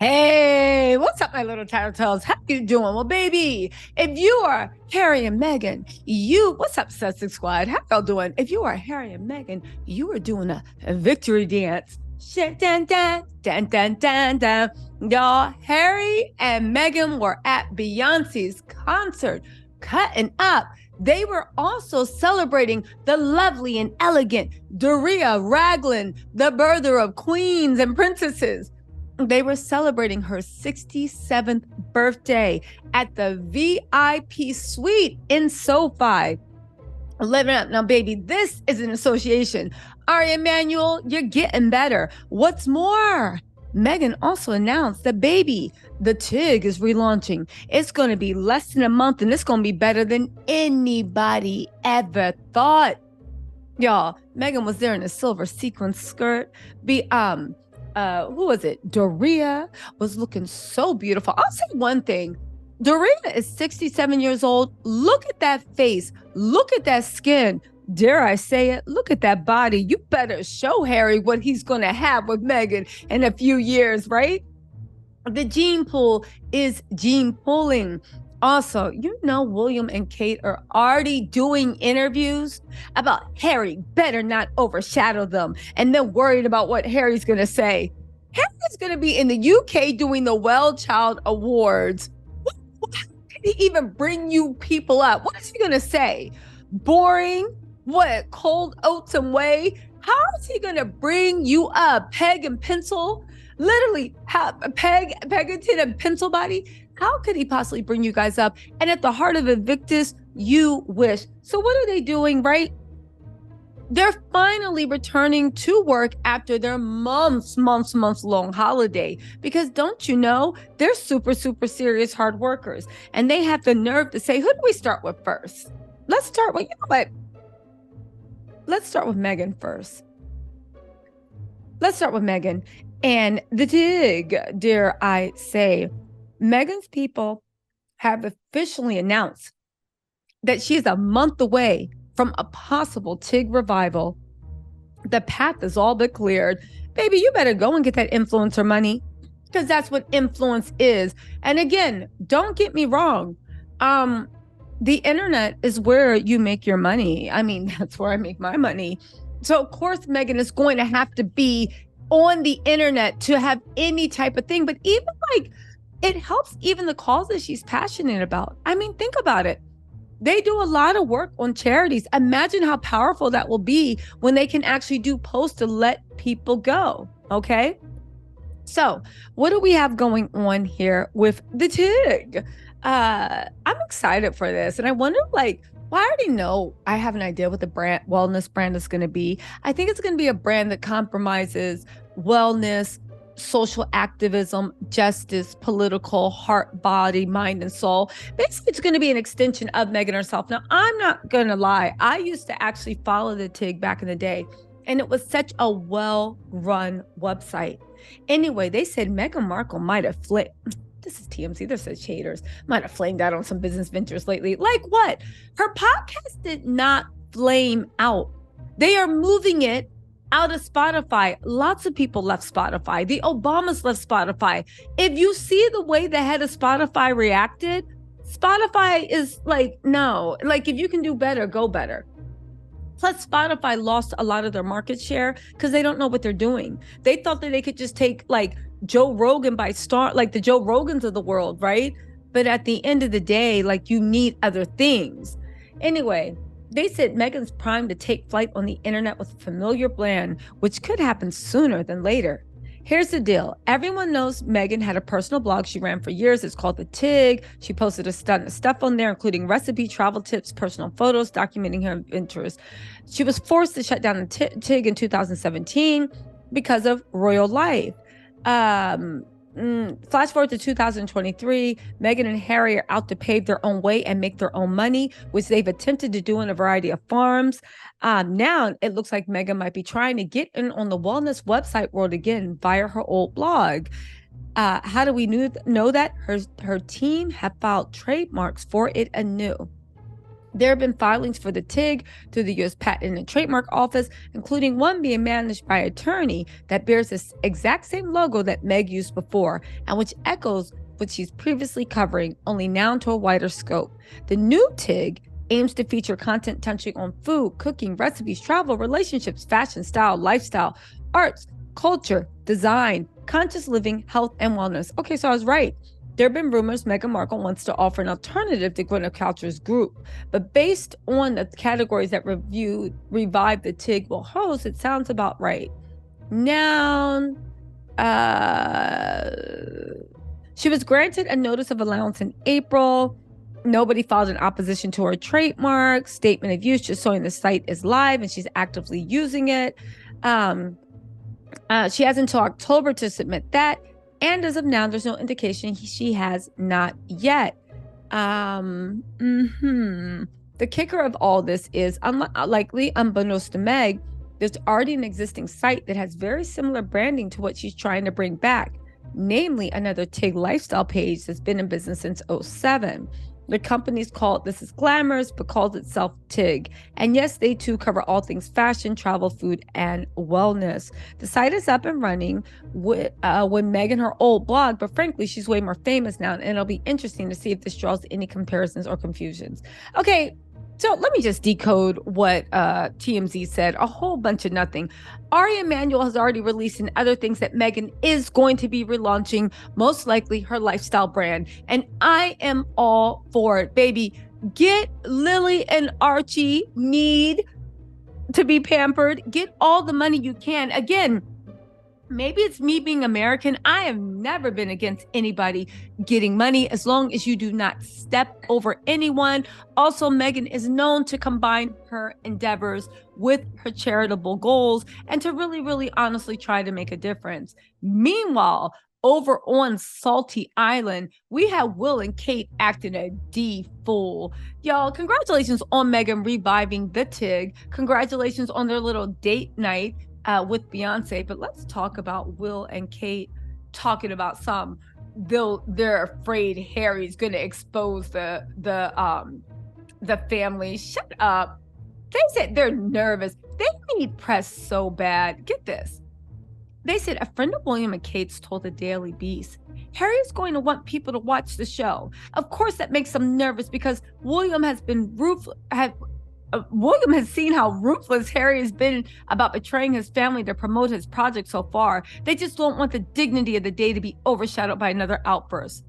Hey, what's up, my little tattletales? How you doing? Well, baby, if you are Harry and Meghan, what's up, Sussex Squad? How y'all doing? If you are Harry and Meghan, you are doing a victory dance. Shit, dun, dun, dun, dun, dun, dun. Y'all, Harry and Meghan were at Beyonce's concert, cutting up. They were also celebrating the lovely and elegant Doria Raglan, the birther of queens and princesses. They were celebrating her 67th birthday at the VIP suite in SoFi. Living up. Now, baby, this is an association. Ari Emanuel, you're getting better. What's more, Meghan also announced that, baby, the TIG is relaunching. It's going to be less than a month, and it's going to be better than anybody ever thought. Y'all, Meghan was there in a silver sequin skirt. Who was it? Doria was looking so beautiful. I'll say one thing. Doria is 67 years old. Look at that face. Look at that skin. Dare I say it? Look at that body. You better show Harry what he's going to have with Meghan in a few years, right? The gene pool is gene pooling. Also, William and Kate are already doing interviews about Harry better not overshadow them, and then worried about what Harry's going to say. Harry's going to be in the UK doing the Well Child Awards. How can he even bring you people up? What is he going to say? Boring? What? Cold oats and whey? How is he going to bring you up? Peg and pencil? Literally, Peggington and pencil body? How could he possibly bring you guys up? And at the heart of Invictus, you wish. So what are they doing, right? They're finally returning to work after their months long holiday. Because don't you know, they're super serious hard workers. And they have the nerve to say, who do we start with first? Let's start with, Let's start with Meghan first. Let's start with Meghan. And the TIG, dare I say, Meghan's people have officially announced that she is a month away from a possible TIG revival. The path is all but cleared. Baby, you better go and get that influencer money, because that's what influence is. And again, don't get me wrong. The internet is where you make your money. I mean, that's where I make my money. So of course, Meghan is going to have to be on the internet to have any type of thing. But even it helps even the causes she's passionate about. I mean, think about it. They do a lot of work on charities. Imagine how powerful that will be when they can actually do posts to let people go. Okay. So what do we have going on here with the TIG? I'm excited for this. And I wonder, well, I already know, I have an idea what the wellness brand is going to be. I think it's going to be a brand that compromises wellness, social activism, justice, political, heart, body, mind, and soul. Basically, it's going to be an extension of Meghan herself. Now, I'm not going to lie. I used to actually follow the TIG back in the day, and it was such a well-run website. Anyway, they said Meghan Markle might have flipped. This is TMZ. They're such haters. Might have flamed out on some business ventures lately. Like what? Her podcast did not flame out. They are moving it out of Spotify. Lots of people left Spotify. The Obamas left Spotify. If you see the way the head of Spotify reacted, Spotify is like, no, if you can do better, go better. Plus, Spotify lost a lot of their market share because they don't know what they're doing. They thought that they could just take Joe Rogan by storm, like the Joe Rogans of the world, right? But at the end of the day, you need other things. Anyway, they said Meghan's primed to take flight on the internet with a familiar brand, which could happen sooner than later. Here's the deal. Everyone knows Meghan had a personal blog she ran for years. It's called The TIG. She posted a ton of stuff on there, including recipe, travel tips, personal photos, documenting her adventures. She was forced to shut down the TIG in 2017 because of royal life. Flash forward to 2023, Meghan and Harry are out to pave their own way and make their own money, which they've attempted to do in a variety of forms. Now it looks like Meghan might be trying to get in on the wellness website world again via her old blog. How do we know that? Her team have filed trademarks for it anew. There have been filings for the TIG through the U.S. Patent and Trademark Office, including one being managed by an attorney that bears the exact same logo that Meg used before, and which echoes what she's previously covering, only now to a wider scope. The new TIG aims to feature content touching on food, cooking, recipes, travel, relationships, fashion, style, lifestyle, arts, culture, design, conscious living, health, and wellness. Okay, so I was right. There have been rumors Meghan Markle wants to offer an alternative to Gwyneth Paltrow's group, but based on the categories that Revive the TIG will host, it sounds about right. Now, she was granted a notice of allowance in April. Nobody filed an opposition to her trademark. Statement of use just showing the site is live and she's actively using it. She has until October to submit that. And as of now, there's no indication she has not yet. The kicker of all this is, likely unbeknownst to Meg, there's already an existing site that has very similar branding to what she's trying to bring back, namely another TIG lifestyle page that's been in business since 2007. The company's called This Is Glamorous, but calls itself TIG. And yes, they too cover all things fashion, travel, food, and wellness. The site is up and running with when Meghan, her old blog, but frankly, she's way more famous now, and it'll be interesting to see if this draws any comparisons or confusions. Okay, so let me just decode what TMZ said. A whole bunch of nothing. Ari Emanuel has already released and other things that Meghan is going to be relaunching, most likely her lifestyle brand. And I am all for it, baby. Get Lily and Archie need to be pampered. Get all the money you can. Again, maybe it's me being American. I have never been against anybody getting money as long as you do not step over anyone. Also, Meghan is known to combine her endeavors with her charitable goals and to really, really honestly try to make a difference. Meanwhile, over on Salty Island, we have Will and Kate acting a D-fool. Y'all, congratulations on Meghan reviving the TIG. Congratulations on their little date night with Beyonce. But let's talk about Will and Kate talking about they're afraid Harry's going to expose the family. Shut up. They said they're nervous. They need press so bad. Get this. They said a friend of William and Kate's told the Daily Beast, Harry's going to want people to watch the show. Of course, that makes them nervous because William has been William has seen how ruthless Harry has been about betraying his family to promote his project so far. They just don't want the dignity of the day to be overshadowed by another outburst.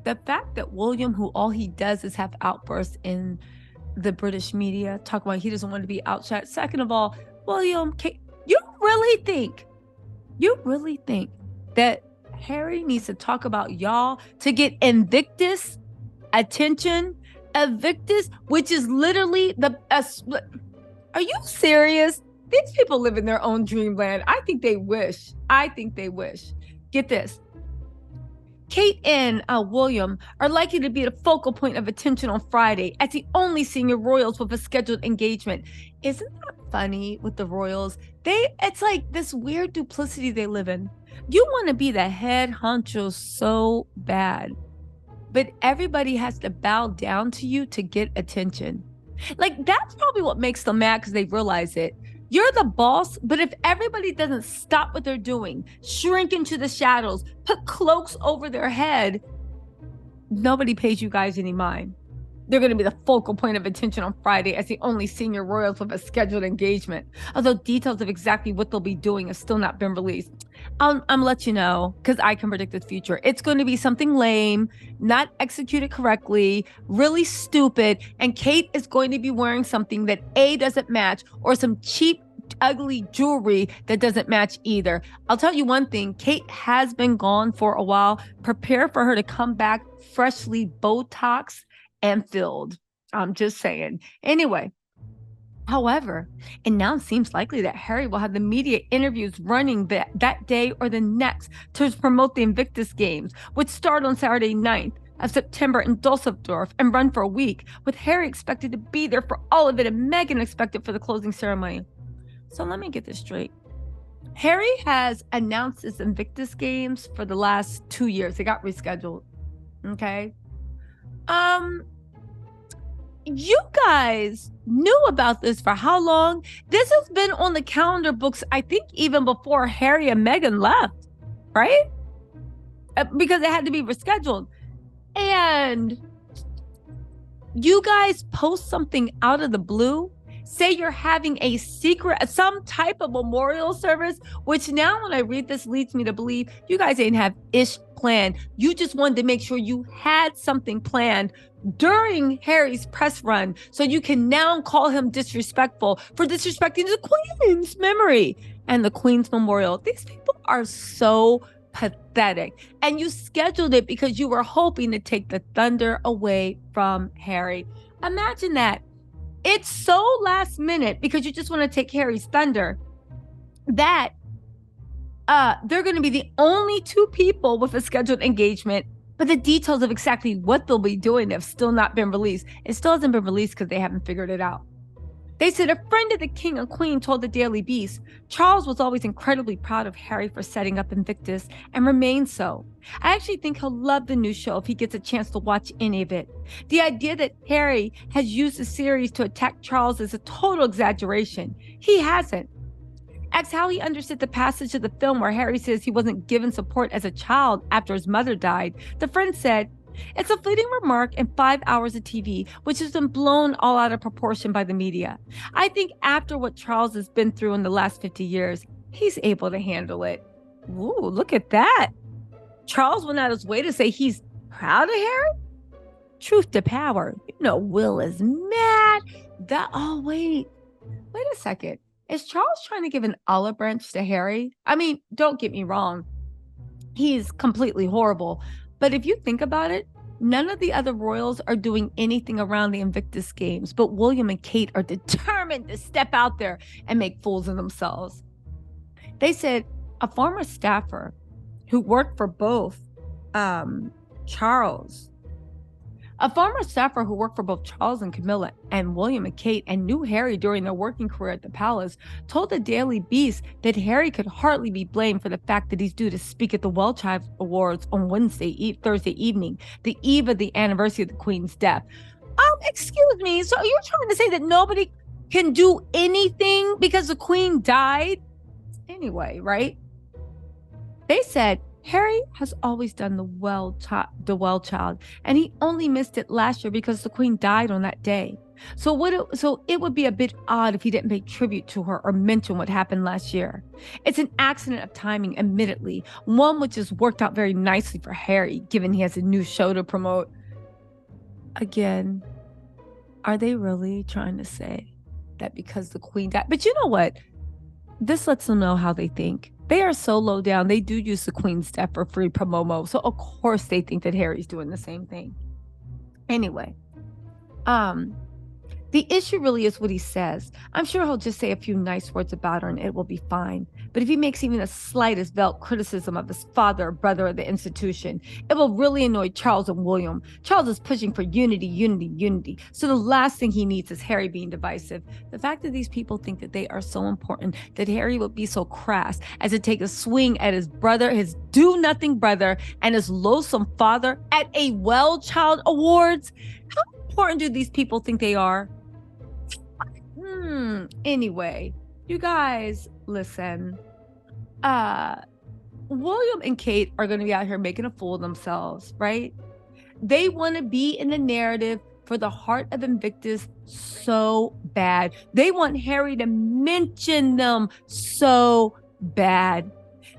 The fact that William, who all he does is have outbursts in the British media, talk about he doesn't want to be outshot. Second of all, William, you really think that Harry needs to talk about y'all to get Invictus attention? Invictus, which is literally are you serious? These people live in their own dreamland. I think they wish. Get this. Kate and William are likely to be the focal point of attention on Friday as the only senior royals with a scheduled engagement. Isn't that funny with the royals? It's like this weird duplicity they live in. You want to be the head honcho so bad, but everybody has to bow down to you to get attention. Like, that's probably what makes them mad, because they realize it. You're the boss, but if everybody doesn't stop what they're doing, shrink into the shadows, put cloaks over their head, nobody pays you guys any mind. They're going to be the focal point of attention on Friday as the only senior royals with a scheduled engagement. Although details of exactly what they'll be doing have still not been released. I'm let you know, because I can predict the future. It's going to be something lame, not executed correctly, really stupid, and Kate is going to be wearing something that A, doesn't match, or some cheap, ugly jewelry that doesn't match either. I'll tell you one thing, Kate has been gone for a while. Prepare for her to come back freshly Botox and filled. I'm just saying. Anyway, however, it now seems likely that Harry will have the media interviews running that day or the next to promote the Invictus Games, which start on Saturday 9th of September in Dusseldorf and run for a week, with Harry expected to be there for all of it and Meghan expected for the closing ceremony. So let me get this straight. Harry has announced his Invictus Games for the last 2 years. They got rescheduled. Okay. You guys knew about this for how long? This has been on the calendar books, I think, even before Harry and Meghan left, right? Because it had to be rescheduled. And you guys post something out of the blue, say you're having a secret, some type of memorial service, which now when I read this leads me to believe you guys ain't have ish planned. You just wanted to make sure you had something planned during Harry's press run so you can now call him disrespectful for disrespecting the Queen's memory and the Queen's memorial. These people are so pathetic. And you scheduled it because you were hoping to take the thunder away from Harry. Imagine that. It's so last minute because you just want to take Harry's thunder that they're going to be the only two people with a scheduled engagement, but the details of exactly what they'll be doing have still not been released. It still hasn't been released because they haven't figured it out. They said a friend of the king and queen told the Daily Beast, Charles was always incredibly proud of Harry for setting up Invictus and remains so. I actually think he'll love the new show if he gets a chance to watch any of it. The idea that Harry has used the series to attack Charles is a total exaggeration. He hasn't. Asked how he understood the passage of the film where Harry says he wasn't given support as a child after his mother died, the friend said, it's a fleeting remark in 5 hours of TV, which has been blown all out of proportion by the media. I think after what Charles has been through in the last 50 years, he's able to handle it. Ooh, look at that. Charles went out his way to say he's proud of Harry? Truth to power. You know, Will is mad. Wait a second. Is Charles trying to give an olive branch to Harry? I mean, don't get me wrong. He's completely horrible. But if you think about it, none of the other royals are doing anything around the Invictus Games, but William and Kate are determined to step out there and make fools of themselves. They said a former staffer who worked for both Charles and Camilla and William and Kate and knew Harry during their working career at the palace told the Daily Beast that Harry could hardly be blamed for the fact that he's due to speak at the Weltschmerz Awards on Thursday evening, the eve of the anniversary of the Queen's death. Excuse me, so you're trying to say that nobody can do anything because the Queen died? Anyway, right? They said Harry has always done the well child, and he only missed it last year because the Queen died on that day. So it would be a bit odd if he didn't pay tribute to her or mention what happened last year. It's an accident of timing, admittedly, one which has worked out very nicely for Harry, given he has a new show to promote. Again, are they really trying to say that because the Queen died? But you know what? This lets them know how they think. They are so low down. They do use the Queen's death for free promo. So of course they think that Harry's doing the same thing. Anyway, the issue really is what he says. I'm sure he'll just say a few nice words about her and it will be fine. But if he makes even the slightest veiled criticism of his father or brother or the institution, it will really annoy Charles and William. Charles is pushing for unity. So the last thing he needs is Harry being divisive. The fact that these people think that they are so important, that Harry would be so crass as to take a swing at his brother, his do-nothing brother, and his loathsome father at a Well-Child Awards. How important do these people think they are? Anyway, you guys, listen. William and Kate are going to be out here making a fool of themselves, right? They want to be in the narrative for the heart of Invictus so bad. They want Harry to mention them so bad.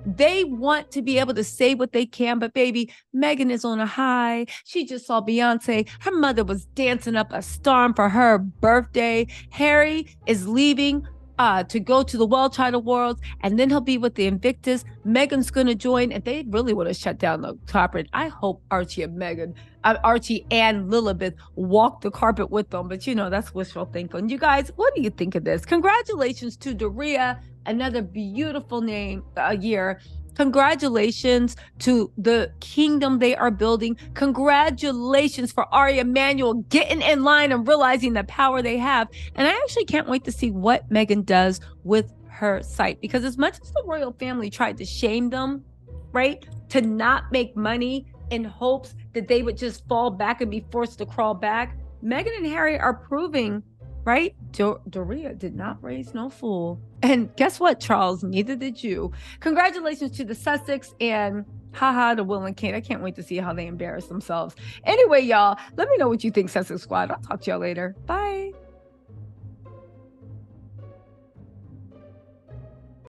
They want to be able to say what they can, but baby, Meghan is on a high. She just saw Beyonce. Her mother was dancing up a storm for her birthday. Harry is leaving to go to the Well-Child Awards, and then he'll be with the Invictus. Meghan's going to join, and they really want to shut down the carpet. I hope Archie and Lilibet walk the carpet with them, but you know, that's wishful thinking. You guys, what do you think of this? Congratulations to Doria, another beautiful year. Congratulations to the kingdom they are building. Congratulations for Ari Emanuel getting in line and realizing the power they have. And I actually can't wait to see what Meghan does with her site, because as much as the royal family tried to shame them, right, to not make money in hopes that they would just fall back and be forced to crawl back, Meghan and Harry are proving, right? Doria did not raise no fool. And guess what, Charles? Neither did you. Congratulations to the Sussex and haha, the Will and Kate. I can't wait to see how they embarrass themselves. Anyway, y'all, let me know what you think, Sussex Squad. I'll talk to y'all later. Bye.